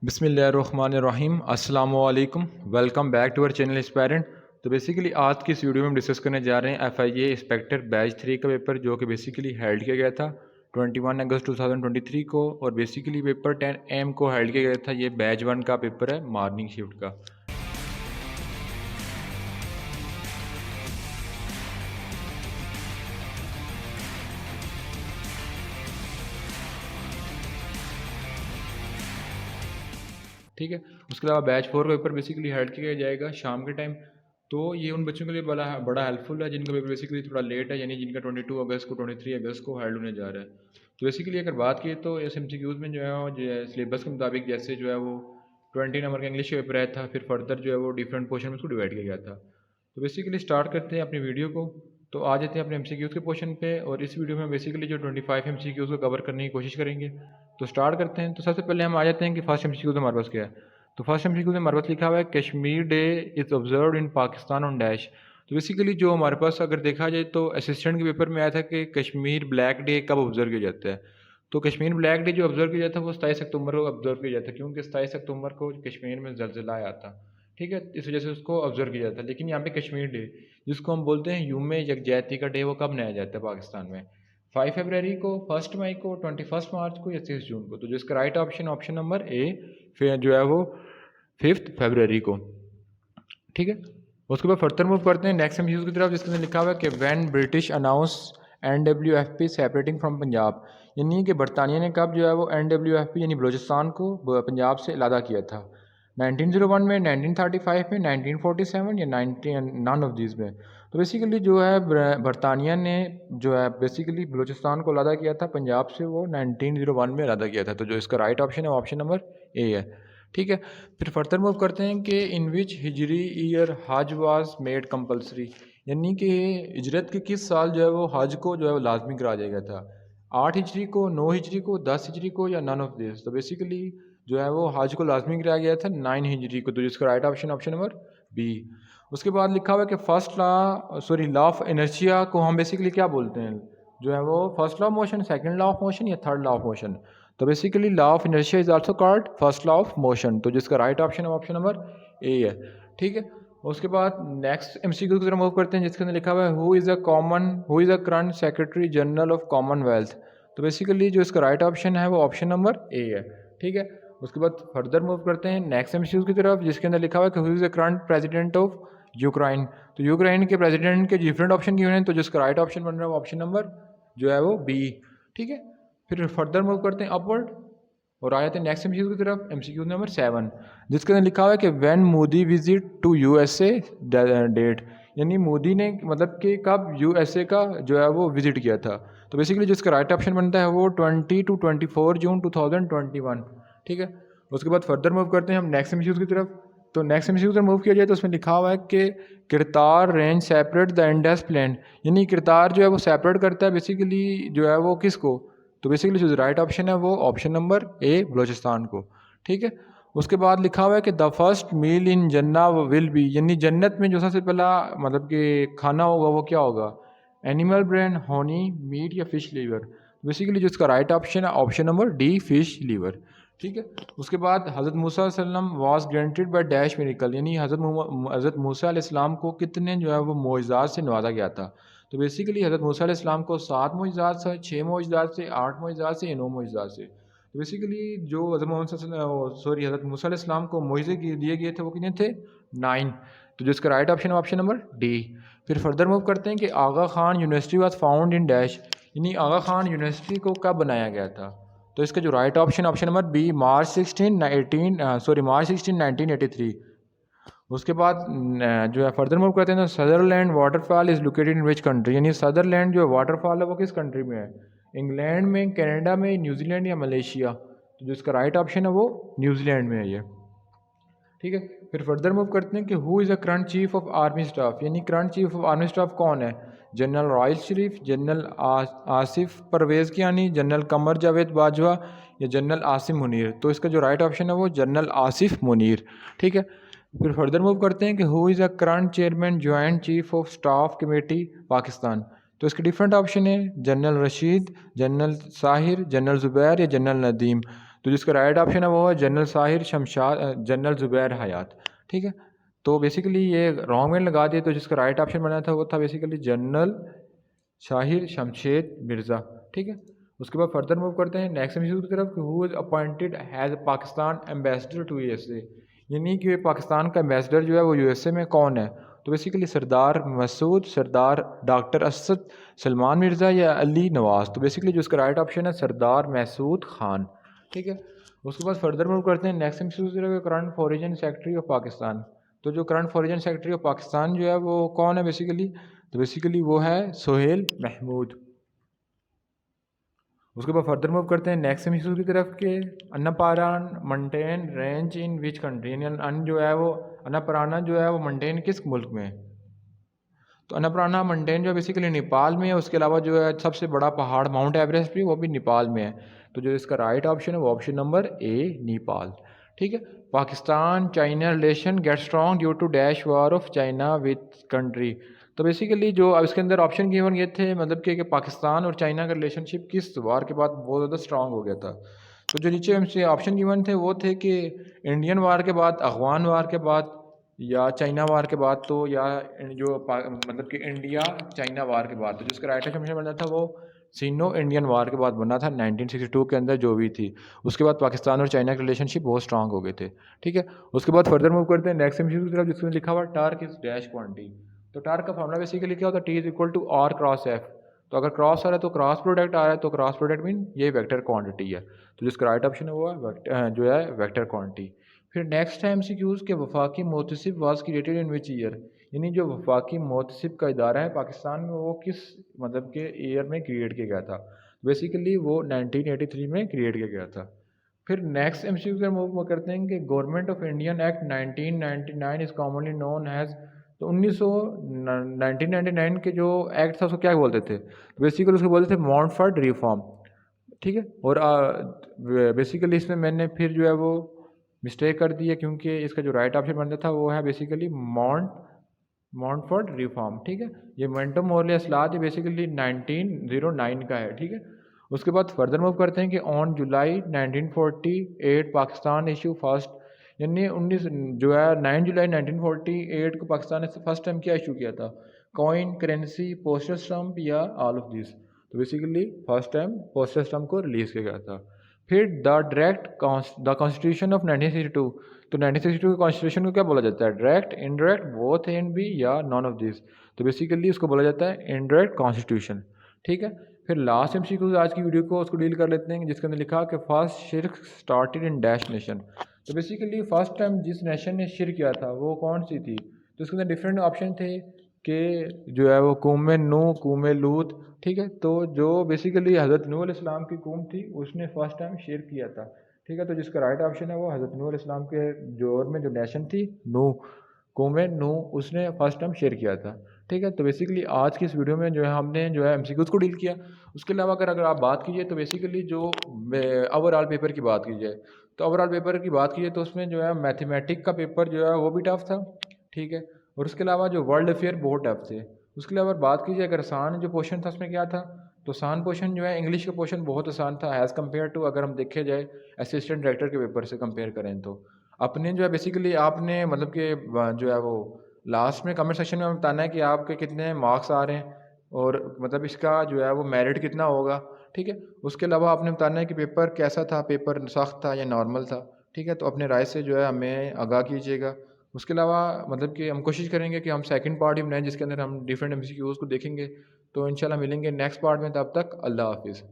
बिस्मिल्लाहिर्रहमानिर्रहीम अस्सलामुअलैकुम। Welcome back to our channel aspirant. तो बेसिकली आज की इस वीडियो में हम डिस्कस करने जा रहे हैं FIA इंस्पेक्टर बैच 3 का पेपर, जो कि बेसिकली हेल्ड किया गया था 21 अगस्त 2023 को। और बेसिकली पेपर 10 AM को हेल्ड किया गया था। ये बैच 1 का पेपर है, मॉर्निंग शिफ्ट का। ठीक है। उसके अलावा बैच 4 का पेपर बेसिकली हेल्ड किया जाएगा शाम के टाइम। तो ये उन बच्चों के लिए बड़ा हेल्पफुल है जिनका पेपर बेसिकली थोड़ा लेट है, यानी जिनका 22 अगस्त को 23 अगस्त को हेल्ड होने जा रहा है। तो बेसिकली अगर बात की तो इस MCQs में जो है सिलेबस के मुताबिक जैसे जो है वो 20 नंबर का इंग्लिश का पेपर आया था, फिर फर्दर जो है वो डिफरेंट पोर्शन में उसको डिवाइड किया गया था। तो बेसिकली स्टार्ट करते हैं अपनी वीडियो को। तो आ जाते हैं अपने MCQs के पोर्शन पे, और इस वीडियो में बेसिकली जो 25 MCQs को कवर करने की कोशिश करेंगे। तो स्टार्ट करते हैं। तो सबसे पहले हम आ जाते हैं कि फर्स्ट MCQ हमारे पास क्या है। तो फर्स्ट MCQ में हमारे पास लिखा हुआ है Kashmir day is observe in Pakistan on dash. तो बेसिकली जो हमारे पास अगर देखा जाए तो असिस्टेंट के पेपर में आया था कि कश्मीर ब्लैक डे कब ऑब्जर्व किया जाता है। तो कश्मीर ब्लैक डे जो ऑब्जर्व किया जाता है वो 27 अक्टूबर को ऑब्जर्व किया जाता है, क्योंकि 27 अक्टूबर को कश्मीर में ज़लज़ला आया था। ठीक है, इस वजह से उसको ऑब्जर्व किया जाता है। लेकिन यहाँ पे कश्मीर डे, जिसको हम बोलते हैं यूमे यकजहती का डे, वो कब मनाया जाता है पाकिस्तान में? 5 फरवरी को, 1 मई को, 21 मार्च को या 30 जून को। तो जिसका right option option number A फिर जो है वो 5 फरवरी को। ठीक है। उसके बाद फर्दर मूव करते हैं नेक्स्ट MCQ की तरफ, जिसके अंदर लिखा हुआ है कि when British announce NWFP separating from Punjab, यानी कि बरतानिया ने कब जो है वो NWFP यानी बलूचिस्तान को पंजाब से अलहदा किया था। 1901 में, 1935 में, 1947 या 19 नन ऑफ दीज में। तो बेसिकली जो है बरतानिया ने जो है बेसिकली बलूचिस्तान को अलहदा किया था पंजाब से, वो 1901 में अलहदा किया था। तो जो इसका राइट ऑप्शन है ऑप्शन नंबर ए है। ठीक है। फिर फर्दर मूव करते हैं कि इन विच हिजरी ईयर हज वाज मेड कंपलसरी, यानी कि हिजरत के किस साल जो है वो हज को जो है वो लाजमी करा दिया गया था। 8 हिजरी को, 9 हिजरी को, 10 हिजरी को या नन ऑफ दिस। तो बेसिकली जो है वो हज को लाजमी कराया गया था 9 हिजरी को। तो जिसका right option option number B. उसके बाद लिखा हुआ है कि फर्स्ट लॉ ऑफ इनर्शिया को हम बेसिकली क्या बोलते हैं, जो है वो first law of motion, second law of motion या थर्ड लॉ ऑफ मोशन। तो basically law of inertia is also called first law of motion. तो जिसका राइट ऑप्शन है ऑप्शन नंबर ए है। ठीक है। उसके बाद नेक्स्ट MCQ की तरफ मूव करते हैं, जिसके अंदर लिखा हुआ है who is a current secretary general of Commonwealth. तो बेसिकली जो इसका राइट ऑप्शन है वो ऑप्शन नंबर ए है। ठीक है। उसके बाद फर्दर मूव करते हैं नेक्स्ट MCQ की तरफ, जिसके अंदर लिखा हुआ है कि who is the current president of Ukraine. तो यूक्रेन के प्रेसिडेंट के डिफरेंट ऑप्शन गिवन हैं, तो जिसका राइट ऑप्शन बन रहा है ऑप्शन नंबर जो है वो बी। ठीक है। फिर फर्दर मूव करते हैं अपवर्ड और आ जाते हैं नेक्स्ट MCQ की तरफ, MCQ नंबर 7, जिसके अंदर लिखा हुआ है कि when Modi visit to USA date, यानी मोदी ने मतलब कि कब USA का जो है वो विजिट किया था। तो बेसिकली जिसका राइट ऑप्शन बनता है वो 20 to 24 जून 2021। ठीक है। उसके बाद फर्दर मूव करते हैं हम नेक्स्ट MCQ की तरफ। तो नेक्स्ट MCQ की तरफ मूव किया जाए तो उसमें लिखा हुआ है कि Kirthar range separate the Indus plain, यानी किरतार जो है वो सेपरेट करता है बेसिकली जो है वो किसको। तो बेसिकली जो राइट ऑप्शन है वो ऑप्शन नंबर ए बलूचिस्तान को। ठीक है। उसके बाद लिखा हुआ है कि द फर्स्ट मील इन जन्ना विल बी, यानी जन्नत में जो सबसे पहला मतलब कि खाना होगा वो क्या होगा, एनिमल ब्रेन, हनी, मीट या फिश लीवर। बेसिकली जो इसका राइट ऑप्शन है option number D fish liver. ठीक है। उसके बाद हज़रत मूसा सल्लम was granted by dash miracle, यानी हज़रत मूसा अलैहिस्सलाम को कितने जो है वो मोइज़ात से नवाजा गया था। तो बेसिकली हज़रत मूसा अलैहिस्सलाम को 7 मोइज़ात से, 6 मोइज़ात से, 8 मोइज़ात से या 9 मोइज़ात से। तो बेसिकली जो हज़रत मूसा अलैहिस्सलाम को मोइज़े दिए गए थे वो कितने थे, 9। तो जिसका राइट ऑप्शन है ऑप्शन नंबर डी। फिर फर्दर मूव करते हैं कि Aga Khan university was found in dash, यानी आगा खान यूनिवर्सिटी को कब बनाया गया था। तो इसका जो right option option number B, March 16 1983। उसके बाद जो है फर्दर मूव करते हैं तो Sutherland waterfall is located in which country, यानी सदरलैंड जो वाटरफॉल है वो किस कंट्री में है, इंग्लैंड में, कनाडा में, न्यूजीलैंड या मलेशिया। तो जिसका राइट ऑप्शन है वो न्यूजीलैंड में है ये। ठीक है। फिर फर्दर मूव करते हैं कि who is the current chief of army staff, यानी current chief of army staff कौन है, general Raheel Sharif, general Asif Pervez Kayani, general Qamar Javed Bajwa या जनरल आसिम मुनीर। तो इसका जो राइट ऑप्शन है वो जनरल आसिफ मुनीर। ठीक है। फिर फर्दर मूव करते हैं कि who is the current chairman joint chief of staff committee Pakistan. तो इसके डिफरेंट ऑप्शन है general Rashid, general Sahir, general Zubair या जनरल नदीम। तो जिसका राइट ऑप्शन है वो है जनरल साहिर शमशाद जनरल ज़ुबैर हयात। ठीक है, तो बेसिकली ये रॉन्ग में लगा दिए, तो जिसका राइट ऑप्शन बना था वो था बेसिकली जनरल शाहिर शमशेद मिर्ज़ा। ठीक है, उसके बाद फर्दर मूव करते हैं नेक्स्ट एमसीक्यू की तरफ। Who is appointed has Pakistan ambassador to USA, यानी कि पाकिस्तान का एम्बेसडर जो है वो यूएसए में कौन है? तो बेसिकली सरदार मसूद, सरदार डॉक्टर असद, सलमान मिर्ज़ा या अली नवाज़। तो बेसिकली जो इसका राइट ऑप्शन है सरदार मसूद खान। ठीक है, उसके बाद फर्दर मूव करते हैं नेक्स्ट एमसीक्यू की तरफ। Current foreign secretary of Pakistan, तो जो current foreign secretary of Pakistan जो है वो कौन है बेसिकली? तो बेसिकली वो है सोहेल महमूद। उसके बाद फर्दर मूव करते हैं नेक्स्ट एमसीक्यू की तरफ के अन्नापारान मंटेन रेंज इन विच कंट्री, यानी अन जो है वो अन्नापाराना जो है वो मंटेन किस मुल्क में है? तो अन्नापाराना मंटेन जो है बेसिकली नेपाल में है। उसके अलावा जो है सबसे बड़ा पहाड़ माउंट एवरेस्ट भी वो भी नेपाल में है। तो जो इसका राइट ऑप्शन है वो ऑप्शन नंबर ए नेपाल। ठीक है, Pakistan China relation get strong due to dash war of China with country. तो बेसिकली जो अब इसके अंदर ऑप्शन गिवन ये थे मतलब कि पाकिस्तान और चाइना का रिलेशनशिप किस वार के बाद बहुत ज़्यादा स्ट्रॉन्ग हो गया था। तो जो नीचे हमसे ऑप्शन गिवन थे वो थे कि इंडियन वार के बाद, अफगान वार के बाद या चाइना वार के बाद, तो या जो मतलब कि इंडिया चाइना वार के बाद। तो जिसका राइट ऑप्शन बना था वो सीनो इंडियन वार के बाद बना था 1962 के अंदर जो भी थी। उसके बाद पाकिस्तान और चाइना के रिलेशनशिप बहुत स्ट्रांग हो गए थे। ठीक है, उसके बाद फर्दर मूव करते हैं नेक्स्ट एमसीक्यू की तरफ जिसमें लिखा हुआ टार्क इज डैश क्वांटिटी। तो टार्क का फॉर्मूला बेसिकली क्या होता है? T is equal to R cross F. तो अगर क्रॉस आ रहा है तो क्रॉस प्रोडक्ट आ रहा है, तो क्रॉस प्रोडक्ट मीन ये वेक्टर क्वांटिटी है। तो जिसका राइट ऑप्शन है वो है जो है वेक्टर क्वांटिटी। फिर नेक्स्ट टाइम एमसीक्यूज़ के Wafaqi Mohtasib was created in which year, यानी जो वफाकी मोहतसिब का इदारा है पाकिस्तान में वो किस मतलब के ईयर में क्रिएट किया गया था? बेसिकली वो 1983 में क्रिएट किया गया था। फिर नेक्स्ट एमसीक्यू का मूव करते हैं कि government of Indian act 1999 is commonly known has. तो 1999 के जो एक्ट था उसको क्या बोलते थे? तो बेसिकली उसको बोलते थे मॉन्टफोर्ट रिफॉर्म। ठीक है, और बेसिकली इसमें मैंने फिर जो है वो मिस्टेक कर दी है क्योंकि इसका जो राइट ऑप्शन बनता था वो है बेसिकली मॉन्टफोर्ट रिफॉर्म। ठीक है, ये मोमेंटम मोरले असलात ये बेसिकली 1909 का है। ठीक है, उसके बाद फर्दर मूव करते हैं कि on July 1948 Pakistan issue first, यानी 19 जो है 9 जुलाई 1948 को पाकिस्तान ने फर्स्ट टाइम क्या इशू किया था? कॉइन, करेंसी, पोस्टल स्टम्प या ऑल ऑफ दिस? तो basically first time postal stump को रिलीज़ किया गया था। फिर द कॉन्स्टिट्यूशन ऑफ 1962। तो 1962 के कॉन्स्टिट्यूशन को क्या बोला जाता है? Direct, indirect, both and B या नॉन ऑफ दिस? तो बेसिकली उसको बोला जाता है इनडायरेक्ट कॉन्स्टिट्यूशन। ठीक है, फिर लास्ट एमसीक्यू आज की वीडियो को उसको डील कर लेते हैं जिसके अंदर लिखा कि फर्स्ट शिरक स्टार्टेड इन डैश नेशन। तो बेसिकली फर्स्ट टाइम जिस नेशन ने शिरक किया था वो कौन सी थी? तो उसके अंदर डिफरेंट ऑप्शन थे कि जो है वो कौम नू, कौम लूत। ठीक है, तो जो बेसिकली हज़रत नूह अलैहिस्सलाम की कौम थी उसने फर्स्ट टाइम शिरक किया था। ठीक है, तो जिसका राइट ऑप्शन है वो हज़रत नूह अलैहिस्सलाम के दौर में जो नेशन थी नूह, कौम नूह, उसने फर्स्ट टाइम शेयर किया था। ठीक है, तो बेसिकली आज की इस वीडियो में जो है हमने जो है एमसीक्यूज़ को डील किया। उसके अलावा अगर आप बात कीजिए तो बेसिकली जो ओवरऑल पेपर की बात की जाए तो ओवरऑल पेपर की बात कीजिए तो उसमें जो है मैथमेटिक का पेपर जो है वो भी टफ था। ठीक है, और उसके अलावा जो वर्ल्ड अफेयर बहुत टफ थे। उसके अलावा बात कीजिए अगर आसान जो क्वेश्चन था उसमें क्या था? तो आसान क्वेश्चन जो है इंग्लिश का क्वेश्चन बहुत आसान था एज़ कम्पेयर टू अगर हम देखे जाए असिस्टेंट डायरेक्टर के पेपर से कंपेयर करें तो। अपने जो है बेसिकली आपने मतलब कि जो है वो लास्ट में कमेंट सेक्शन में बताना है कि आपके कितने मार्क्स आ रहे हैं और मतलब इसका जो है वो मेरिट कितना होगा। ठीक है, उसके अलावा आपने बताना है कि पेपर कैसा था, पेपर सख्त था या नॉर्मल था। ठीक है, तो अपने राय से जो है हमें आगाह कीजिएगा। उसके अलावा मतलब कि हम कोशिश करेंगे कि हम सेकंड पार्ट ही बनाएं जिसके अंदर हम डिफरेंट एमसीक्यूज़ को देखेंगे। तो इंशाल्लाह मिलेंगे नेक्स्ट पार्ट में, तब तक अल्लाह हाफिज़।